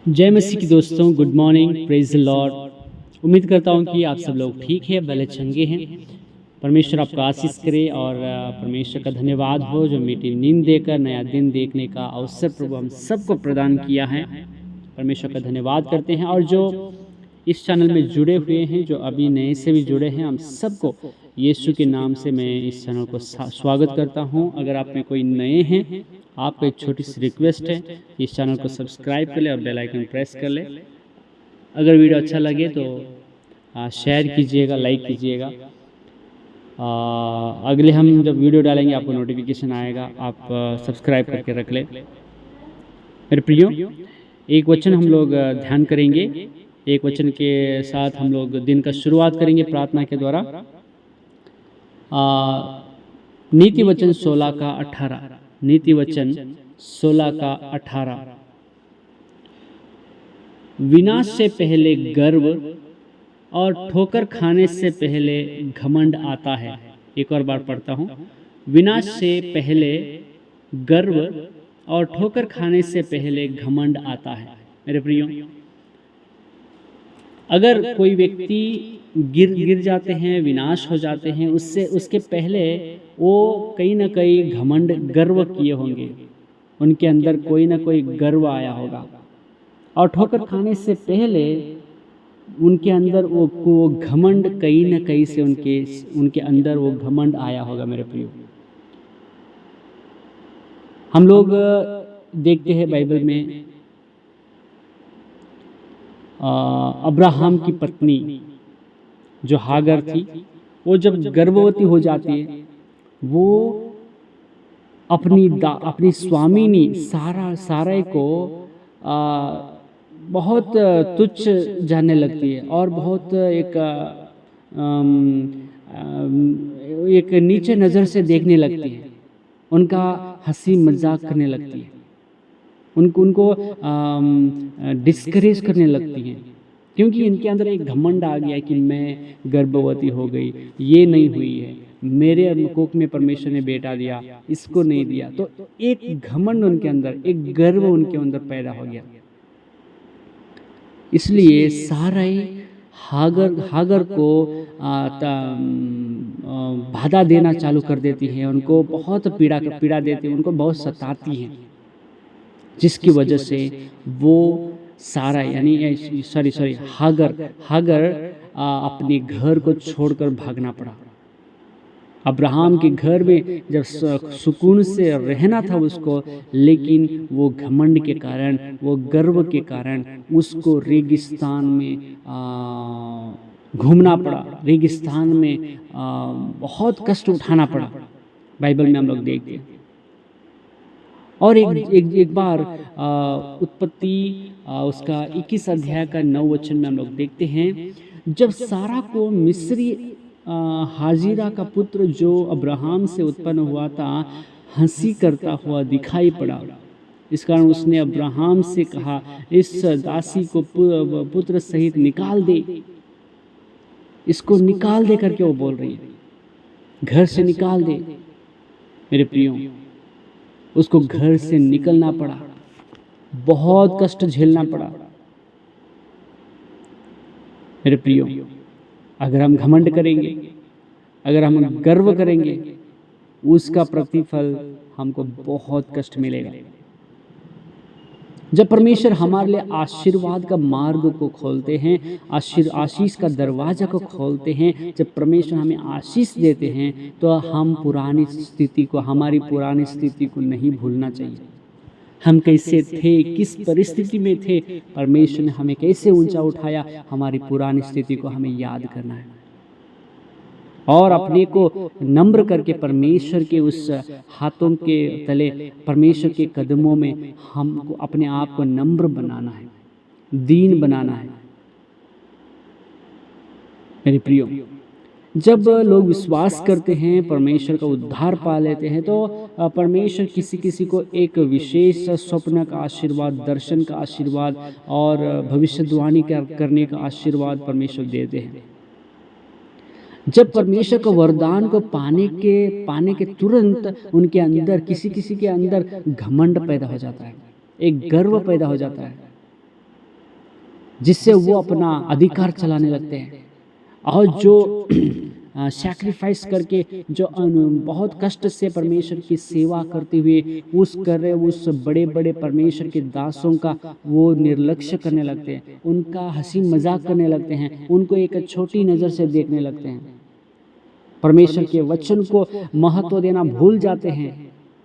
जय मसीह की दोस्तों, good morning, praise the Lord. उम्मीद करता हूँ कि आप सब लोग ठीक हैं, भले चंगे हैं। परमेश्वर आपको आशीष करे और परमेश्वर का धन्यवाद हो जो मीठी नींद देकर नया दिन देखने का अवसर प्रभु हम सबको प्रदान किया है। परमेश्वर का धन्यवाद करते हैं। और जो इस चैनल में जुड़े हुए हैं, जो अभी नए से भी जुड़े हैं, हम सबको यीशु के नाम से मैं इस चैनल को स्वागत करता हूं। अगर आप में कोई नए हैं, आपको एक छोटी सी रिक्वेस्ट है, इस चैनल को सब्सक्राइब कर ले और बेल आइकन प्रेस कर ले। अगर वीडियो अच्छा लगे तो शेयर कीजिएगा, लाइक कीजिएगा। अगले हम जब वीडियो डालेंगे आपको नोटिफिकेशन आएगा, आप सब्सक्राइब करके रख ले। मेरे प्रियो, एक वचन हम लोग ध्यान करेंगे। एक वचन के साथ हम लोग दिन का शुरुआत करेंगे प्रार्थना के द्वारा। नीति वचन 16 का 18। नीति वचन 16 का 18। विनाश से पहले गर्व और ठोकर खाने से पहले घमंड आता है। एक और बार पढ़ता हूँ। विनाश से पहले गर्व और ठोकर खाने से पहले घमंड आता है। मेरे प्रियो, अगर कोई व्यक्ति गिर जाते हैं, विनाश हो जाते हैं, उसके पहले वो कहीं ना कहीं घमंड गर्व किए होंगे। उनके अंदर कोई ना कोई गर्व आया होगा। और ठोकर खाने से पहले उनके अंदर वो घमंड कहीं ना कहीं से उनके अंदर वो घमंड आया होगा। मेरे प्रियो, हम लोग देखते हैं बाइबल में अब्राहम की पत्नी जो हागर थी, वो जब गर्भवती हो जाती है, वो अपनी स्वामिनी सारा को बहुत तुच्छ जानने लगती है और बहुत एक नीचे नज़र से देखने लगती है। उनका हंसी मजाक करने लगती है, उनको डिस्करेज करने लगती हैं, क्योंकि इनके अंदर एक घमंड आ गया कि मैं गर्भवती हो गई, ये नहीं हुई है, मेरे कोख में परमेश्वर ने बेटा दिया, इसको नहीं दिया। तो एक घमंड उनके अंदर, एक गर्व उनके अंदर पैदा हो गया। इसलिए साराई हागर को बाधा देना चालू कर देती है, उनको बहुत पीड़ा देती है, उनको बहुत सताती है, जिसकी वजह से वो सारा यानी हागर अपने घर को छोड़कर भागना पड़ा। अब्राहम के घर में जब सुकून से रहना था उसको, लेकिन वो घमंड के कारण, वो गर्व के कारण उसको रेगिस्तान में घूमना पड़ा, रेगिस्तान में बहुत कष्ट उठाना पड़ा। बाइबल में हम लोग देखते हैं। और एक बार उत्पत्ति उसका 21 अध्याय का 9 वचन में हम लोग देखते हैं, जब सारा को मिस्री हाजिरा का पुत्र जो अब्राहम से उत्पन्न हुआ था हंसी करता हुआ दिखाई पड़ा, इस कारण उसने अब्राहम से कहा, इस दासी को पुत्र सहित निकाल दे। इसको निकाल दे करके वो बोल रही है, घर से निकाल दे। मेरे प्रियो, उसको घर से निकलना पड़ा, बहुत कष्ट झेलना पड़ा। मेरे प्रियो, अगर हम घमंड करेंगे, अगर हम गर्व करेंगे, उसका प्रतिफल हमको बहुत कष्ट मिलेगा। जब परमेश्वर हमारे लिए आशीर्वाद का मार्ग को खोलते हैं, आशीष का दरवाजा को खोलते हैं, जब परमेश्वर हमें आशीष देते हैं, तो हम हमारी पुरानी स्थिति को नहीं भूलना चाहिए। हम कैसे थे, किस परिस्थिति में थे, परमेश्वर ने हमें कैसे ऊंचा उठाया, हमारी पुरानी स्थिति को हमें याद करना है और अपने को नम्र करके परमेश्वर के उस हाथों के तले, परमेश्वर के कदमों में हमको अपने आप को नम्र बनाना है, दीन बनाना है। मेरे प्रियो, जब लोग विश्वास करते हैं, परमेश्वर का उद्धार पा लेते हैं, तो परमेश्वर किसी को एक विशेष स्वप्न का आशीर्वाद, दर्शन का आशीर्वाद और भविष्यवाणी करने का आशीर्वाद परमेश्वर देते हैं। जब परमेश्वर का वरदान को पाने के तुरंत उनके अंदर किसी के अंदर घमंड पैदा हो जाता है, एक गर्व पैदा हो जाता है। जिससे वो अपना अधिकार चलाने लगते हैं। और जो सैक्रिफाइस करके जो बहुत कष्ट से परमेश्वर की सेवा करते हुए उस बड़े बड़े परमेश्वर के दासों का वो निर्लक्ष्य करने लगते हैं, उनका हंसी मजाक करने लगते हैं, उनको एक छोटी नज़र से देखने लगते हैं, परमेश्वर के वचन को महत्व देना भूल जाते हैं,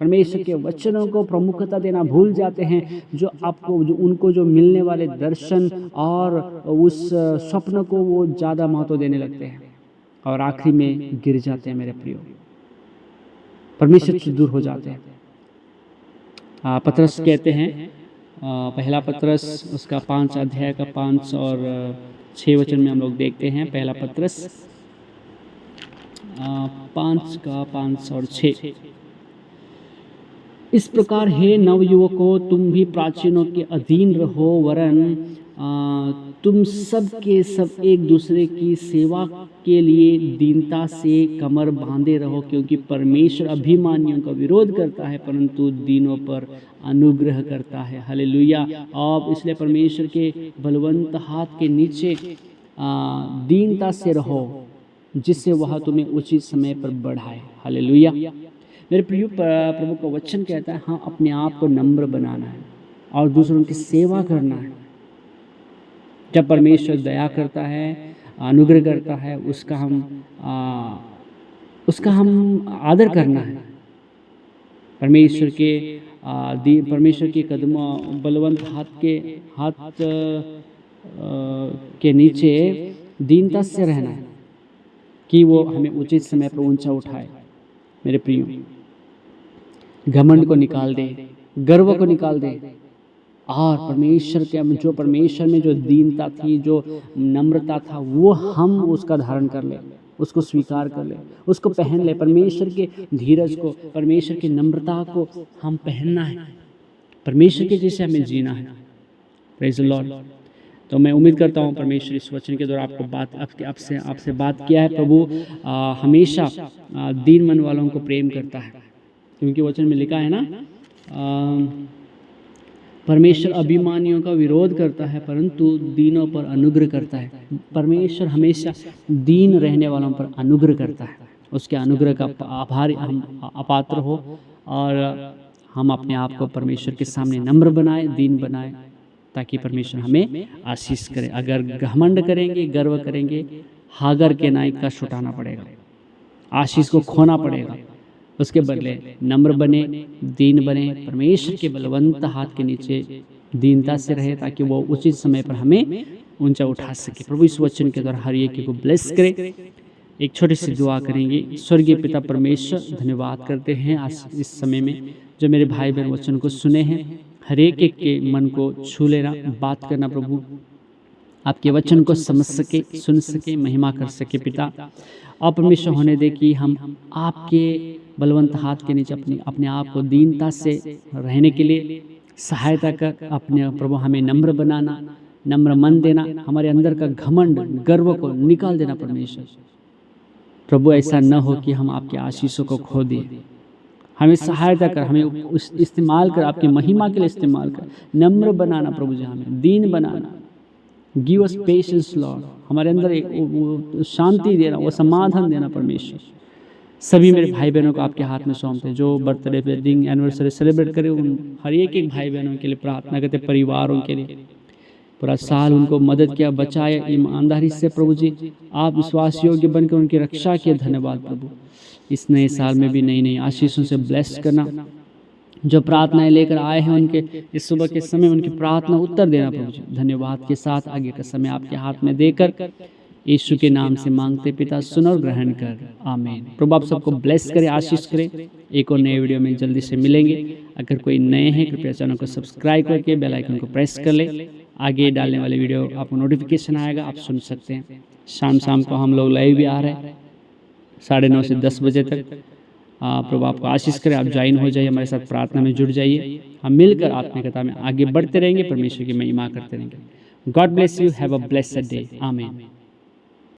परमेश्वर के वचनों को प्रमुखता देना भूल जाते हैं, जो उनको जो मिलने वाले दर्शन और उस स्वप्न को वो ज़्यादा महत्व देने लगते हैं और आखिरी में गिर जाते हैं। मेरे प्रियो, परमेश्वर से दूर हो जाते हैं। पतरस कहते हैं, पहला पतरस उसका 5 अध्याय का 5 और 6 वचन में हम लोग देखते हैं। पहला पतरस 5 का 5 और 6, इस प्रकार हे नवयुवकों, तुम भी प्राचीनों के अधीन रहो, वरन तुम सब के सब एक दूसरे की सेवा के लिए दीनता से कमर बांधे रहो, क्योंकि परमेश्वर अभिमानियों का विरोध करता है परंतु दीनों पर अनुग्रह करता है। हालेलुया। अब इसलिए परमेश्वर के बलवंत हाथ के नीचे दीनता से रहो, जिससे वह तुम्हें उचित समय पर बढ़ाए। हालेलुया। मेरे प्रिय, प्रभु का वचन कहता है हाँ, अपने आप को नम्र बनाना है और दूसरों की सेवा करना है। जब परमेश्वर दया करता है, अनुग्रह करता है, उसका हम आदर करना है। परमेश्वर के कदमों, बलवंत हाथ के नीचे दीनता से रहना है कि वो हमें उचित समय पर ऊंचा उठाए। मेरे प्रियो, घमंड को निकाल दे, गर्व को निकाल दे और परमेश्वर में जो दीनता थी, जो नम्रता था, वो हम उसका धारण कर ले, उसको स्वीकार कर ले, उसको पहन ले। परमेश्वर के धीरज को, परमेश्वर की नम्रता को हम पहनना है, परमेश्वर के जैसे हमें जीना है। Praise the Lord. तो मैं उम्मीद करता हूँ परमेश्वर इस वचन के द्वारा आपसे बात किया है। प्रभु हमेशा दीन मन वालों को प्रेम करता है, क्योंकि वचन में लिखा है ना, परमेश्वर अभिमानियों का विरोध करता है परंतु दीनों पर अनुग्रह करता है। परमेश्वर हमेशा दीन रहने वालों पर अनुग्रह करता है। उसके अनुग्रह का आभारी हम अपात्र हो और हम अपने आप को परमेश्वर के सामने नम्र बनाए, दीन बनाए, ताकि परमेश्वर हमें आशीष करे। अगर घमंड करेंगे, गर्व करेंगे, हागर के नायक का छुटाना पड़ेगा, आशीष को खोना पड़ेगा। उसके बदले नम्र बने, दीन बने, परमेश्वर के बलवंत हाथ के नीचे दीनता से रहे, ताकि वो उचित समय पर हमें ऊंचा उठा सके। प्रभु इस वचन के द्वारा हर एक को ब्लेस करे। एक छोटी सी दुआ करेंगे। स्वर्गीय पिता परमेश्वर, धन्यवाद करते हैं आज इस समय में जो मेरे भाई बहन वचन को सुने हैं। हर एक के मन को छू लेना, बात करना प्रभु, आपके वचन को समझ सके, सुन सके, महिमा कर सके। पिता आप परमेश्वर होने दे कि हम आपके बलवंत हाथ के नीचे अपने आप को दीनता से रहने के लिए सहायता कर। अपने प्रभु हमें नम्र बनाना, नम्र मन देना, हमारे अंदर का घमंड, गर्व को निकाल देना। परमेश्वर प्रभु ऐसा न हो कि हम आपके आशीषों को खो दें। हमें सहायता कर, हमें उस इस्तेमाल कर, आपकी महिमा के लिए इस्तेमाल कर। नम्र बनाना प्रभु जी, हमें दीन बनाना। गिव अस पेशेंस लॉर्ड, हमारे अंदर एक शांति देना, वो समाधान देना। परमेश्वर सभी मेरे भाई बहनों को आपके हाथ में सौंपते हैं, जो बर्थडे, वेडिंग, एनिवर्सरी सेलिब्रेट करें, उन हर एक भाई बहनों के लिए प्रार्थना करते, परिवारों के लिए पूरा साल उनको मदद किया, बचाए ईमानदारी से। प्रभु जी आप विश्वास योग्य बनकर उनकी रक्षा किए। धन्यवाद प्रभु। इस नए साल में भी नई नई आशीषों से ब्लेस करना। जो प्रार्थनाएं लेकर आए हैं उनके इस सुबह के समय उनकी प्रार्थना उत्तर देना प्रभु जी। धन्यवाद के साथ आगे का समय आपके हाथ में देकर यीशु के नाम से मांगते पिता, सुन और ग्रहण कर, आमीन। प्रभु आप सबको ब्लेस करे, आशीष करे। एक और नए वीडियो में जल्दी से मिलेंगे। अगर कोई नए हैं कृपया चैनल को सब्सक्राइब करके बेल आइकन को प्रेस कर ले। आगे डालने वाले वीडियो आपको नोटिफिकेशन आएगा, आप सुन सकते हैं। शाम को हम लोग लाइव भी आ रहे हैं 9:30 से 10 बजे तक। प्रभु आपको आशीष करे। आप ज्वाइन हो जाइए, हमारे साथ प्रार्थना में जुड़ जाइए। हम मिलकर आत्मिकता में आगे बढ़ते रहेंगे, परमेश्वर की महिमा करते रहेंगे। God bless you, have a blessed day, आमीन।